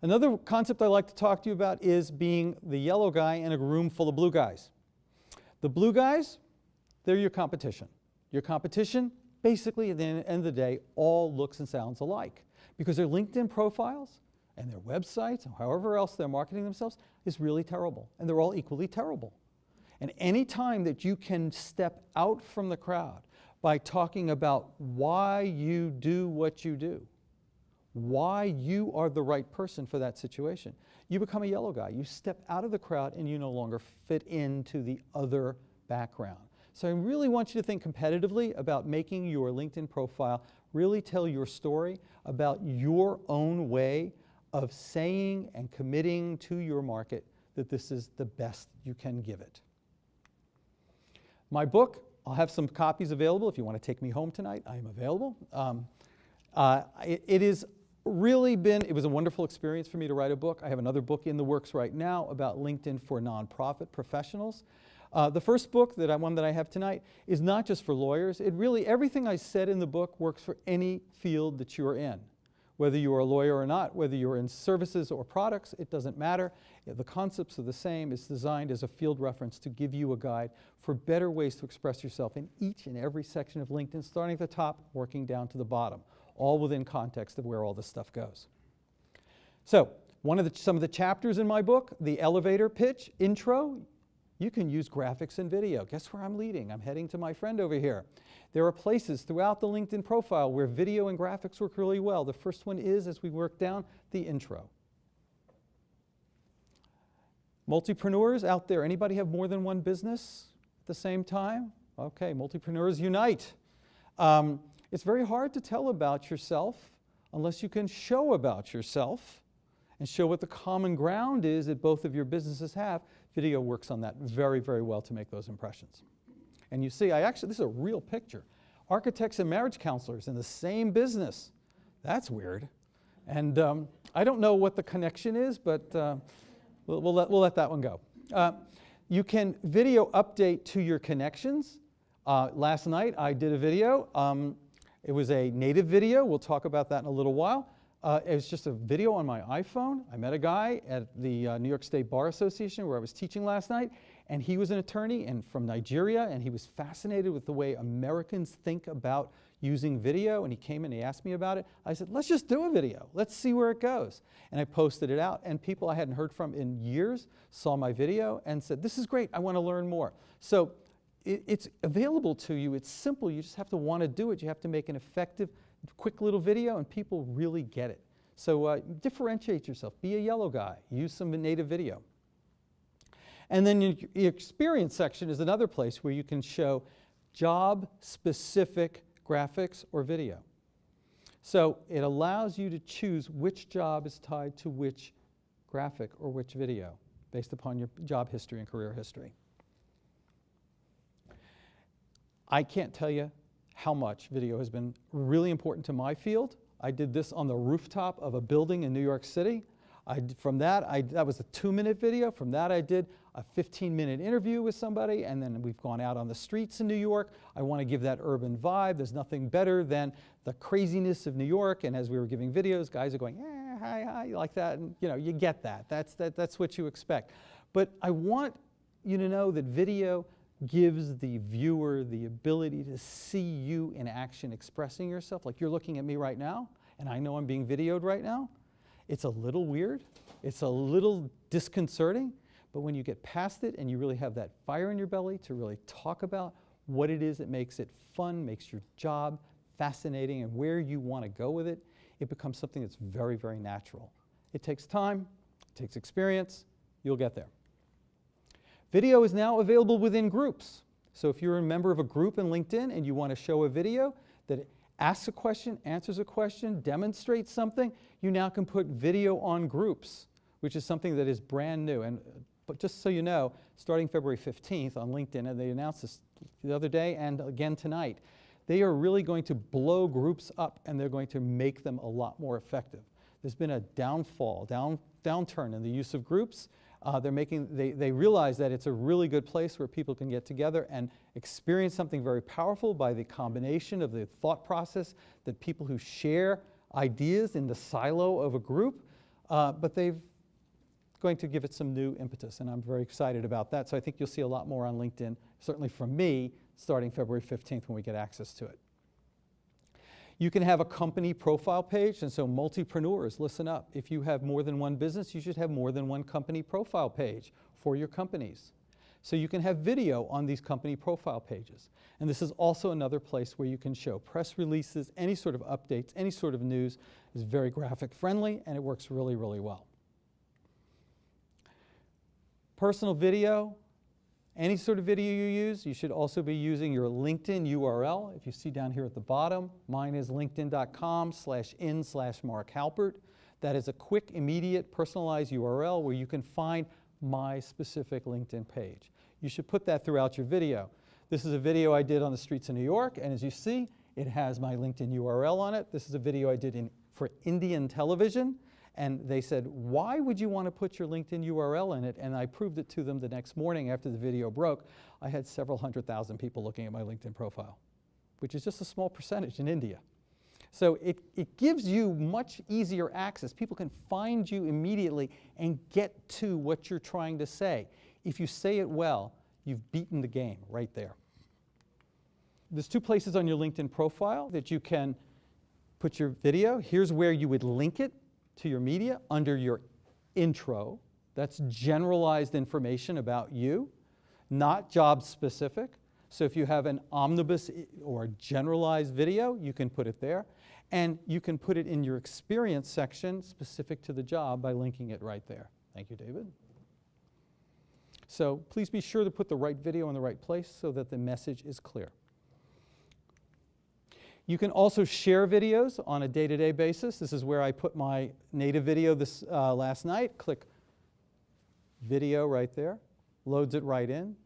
Another concept I like to talk to you about is being the yellow guy in a room full of blue guys. The blue guys, they're your competition. Your competition, basically, at the end of the day, all looks and sounds alike because their LinkedIn profiles and their websites and however else they're marketing themselves is really terrible, and they're all equally terrible. And any time that you can step out from the crowd by talking about why you do what you do, why you are the right person for that situation, you become a yellow guy. You step out of the crowd and you no longer fit into the other background. So I really want you to think competitively about making your LinkedIn profile really tell your story about your own way of saying and committing to your market that this is the best you can give it. My book, I'll have some copies available. If you want to take me home tonight, I am available. It has really been, it was a wonderful experience for me to write a book. I have another book in the works right now about LinkedIn for nonprofit professionals. The first book, one that I have tonight, is not just for lawyers. It really, everything I said in the book works for any field that you're in. Whether you're a lawyer or not, whether you're in services or products, it doesn't matter. The concepts are the same. It's designed as a field reference to give you a guide for better ways to express yourself in each and every section of LinkedIn, starting at the top, working down to the bottom, all within context of where all this stuff goes. So, some of the chapters in my book, the elevator pitch, intro, you can use graphics and video. Guess where I'm leading? I'm heading to my friend over here. There are places throughout the LinkedIn profile where video and graphics work really well. The first one is, as we work down, the intro. Multipreneurs out there, anybody have more than one business at the same time? Okay, multipreneurs unite. It's very hard to tell about yourself unless you can show about yourself and show what the common ground is that both of your businesses have. Video works on that very, very well to make those impressions. And you see, this is a real picture. Architects and marriage counselors in the same business. That's weird. And I don't know what the connection is, but we'll let that one go. You can video update to your connections. Last night I did a video. It was a native video. We'll talk about that in a little while. It was just a video on my iPhone. I met a guy at the New York State Bar Association where I was teaching last night, and he was an attorney and from Nigeria, and he was fascinated with the way Americans think about using video, and he came in and he asked me about it. I said, let's just do a video. Let's see where it goes. And I posted it out, and people I hadn't heard from in years saw my video and said, this is great, I want to learn more. So it's available to you. It's simple. You just have to want to do it. You have to make an effective, quick little video, and people really get it. So differentiate yourself. Be a yellow guy. Use some native video. And then your experience section is another place where you can show job-specific graphics or video. So it allows you to choose which job is tied to which graphic or which video based upon your job history and career history. I can't tell you how much video has been really important to my field. I did this on the rooftop of a building in New York City. That was a 2-minute video. From that I did a 15-minute interview with somebody, and then we've gone out on the streets in New York. I want to give that urban vibe. There's nothing better than the craziness of New York, and as we were giving videos, guys are going, hi, like that, and you get that. That's what you expect. But I want you to know that video gives the viewer the ability to see you in action expressing yourself, like you're looking at me right now, and I know I'm being videoed right now. It's a little weird, it's a little disconcerting, but when you get past it and you really have that fire in your belly to really talk about what it is that makes it fun, makes your job fascinating, and where you want to go with it, it becomes something that's very, very natural. It takes time, it takes experience, you'll get there. Video is now available within groups. So if you're a member of a group in LinkedIn and you want to show a video that asks a question, answers a question, demonstrates something, you now can put video on groups, which is something that is brand new. But just so you know, starting February 15th on LinkedIn, and they announced this the other day and again tonight, they are really going to blow groups up, and they're going to make them a lot more effective. There's been a downturn in the use of groups. They realize that it's a really good place where people can get together and experience something very powerful by the combination of the thought process that people who share ideas in the silo of a group but they've going to give it some new impetus, and I'm very excited about that. So I think you'll see a lot more on LinkedIn, certainly from me, starting February 15th when we get access to it. You can have a company profile page, and so multipreneurs, listen up. If you have more than one business, you should have more than one company profile page for your companies. So you can have video on these company profile pages. And this is also another place where you can show press releases, any sort of updates, any sort of news. Is very graphic friendly, and it works really, really well. Personal video, any sort of video you use, you should also be using your LinkedIn URL. If you see down here at the bottom, mine is linkedin.com/in/Mark Halpert. That is a quick, immediate, personalized URL where you can find my specific LinkedIn page. You should put that throughout your video. This is a video I did on the streets of New York, and as you see, it has my LinkedIn URL on it. This is a video I did for Indian television, and they said, why would you want to put your LinkedIn URL in it? And I proved it to them the next morning after the video broke. I had several 100,000 people looking at my LinkedIn profile, which is just a small percentage in India. So it gives you much easier access. People can find you immediately and get to what you're trying to say. If you say it well, you've beaten the game right there. There's two places on your LinkedIn profile that you can put your video. Here's where you would link it to your media under your intro. That's generalized information about you, not job specific. So if you have an omnibus or a generalized video, you can put it there. And you can put it in your experience section specific to the job by linking it right there. Thank you, David. So please be sure to put the right video in the right place so that the message is clear. You can also share videos on a day-to-day basis. This is where I put my native video this last night. Click video right there, loads it right in.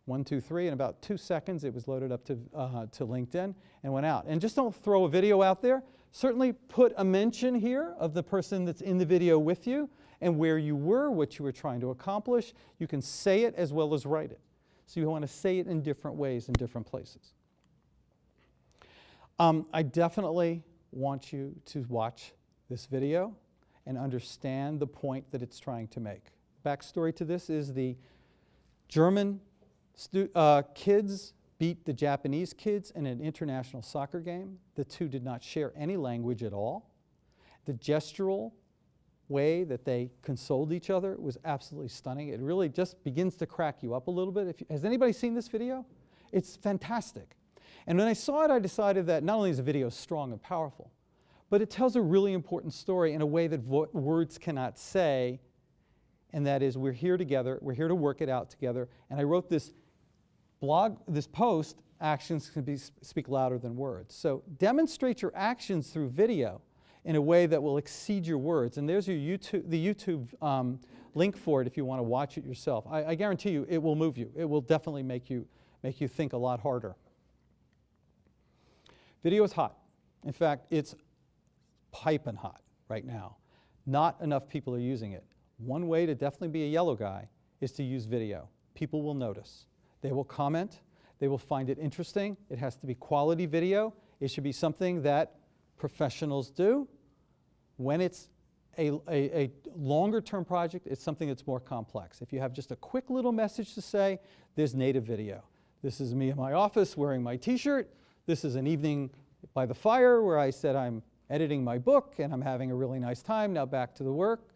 1, 2, 3, in about 2 seconds it was loaded up to LinkedIn and went out. And just don't throw a video out there. Certainly put a mention here of the person that's in the video with you and where you were, what you were trying to accomplish. You can say it as well as write it. So you want to say it in different ways in different places. I definitely want you to watch this video and understand the point that it's trying to make. Backstory to this is the German kids beat the Japanese kids in an international soccer game. The two did not share any language at all. The gestural way that they consoled each other was absolutely stunning. It really just begins to crack you up a little bit. Has anybody seen this video? It's fantastic. And when I saw it, I decided that not only is the video strong and powerful, but it tells a really important story in a way that words cannot say, and that is we're here together, we're here to work it out together. And I wrote this post, actions can speak louder than words. So demonstrate your actions through video in a way that will exceed your words. And there's your the YouTube link for it if you want to watch it yourself. I guarantee you it will move you. It will definitely make you think a lot harder. Video is hot. In fact, it's piping hot right now. Not enough people are using it. One way to definitely be a yellow guy is to use video. People will notice. They will comment. They will find it interesting. It has to be quality video. It should be something that professionals do. When it's a longer-term project, it's something that's more complex. If you have just a quick little message to say, there's native video. This is me in my office wearing my t-shirt. This is an evening by the fire where I said I'm editing my book and I'm having a really nice time. Now back to the work.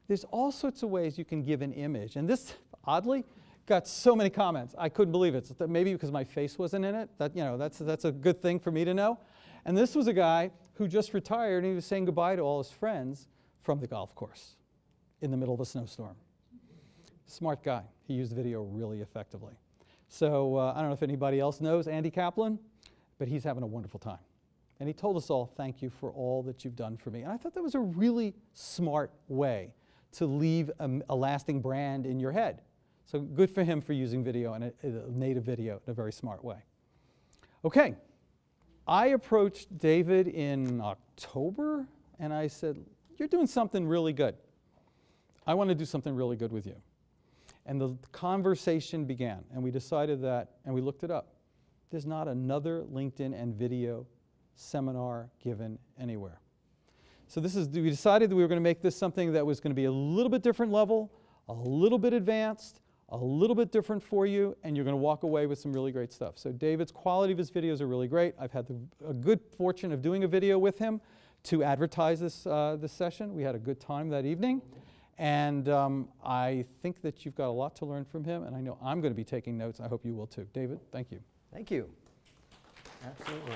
There's all sorts of ways you can give an image. And this, oddly, got so many comments. I couldn't believe it. So maybe because my face wasn't in it. That's a good thing for me to know. And this was a guy who just retired and he was saying goodbye to all his friends from the golf course in the middle of a snowstorm. Smart guy. He used video really effectively. So I don't know if anybody else knows Andy Kaplan, but he's having a wonderful time. And he told us all, thank you for all that you've done for me. And I thought that was a really smart way to leave a lasting brand in your head. So good for him for using video and a native video in a very smart way. Okay, I approached David in October and I said, you're doing something really good. I want to do something really good with you. And the conversation began and we decided that, and we looked it up. There's not another LinkedIn and video seminar given anywhere. So we decided that we were going to make this something that was going to be a little bit different level, a little bit advanced, a little bit different for you, and you're going to walk away with some really great stuff. So David's quality of his videos are really great. I've had a good fortune of doing a video with him to advertise this session. We had a good time that evening. And I think that you've got a lot to learn from him, and I know I'm going to be taking notes. I hope you will too. David, thank you. Thank you. Absolutely.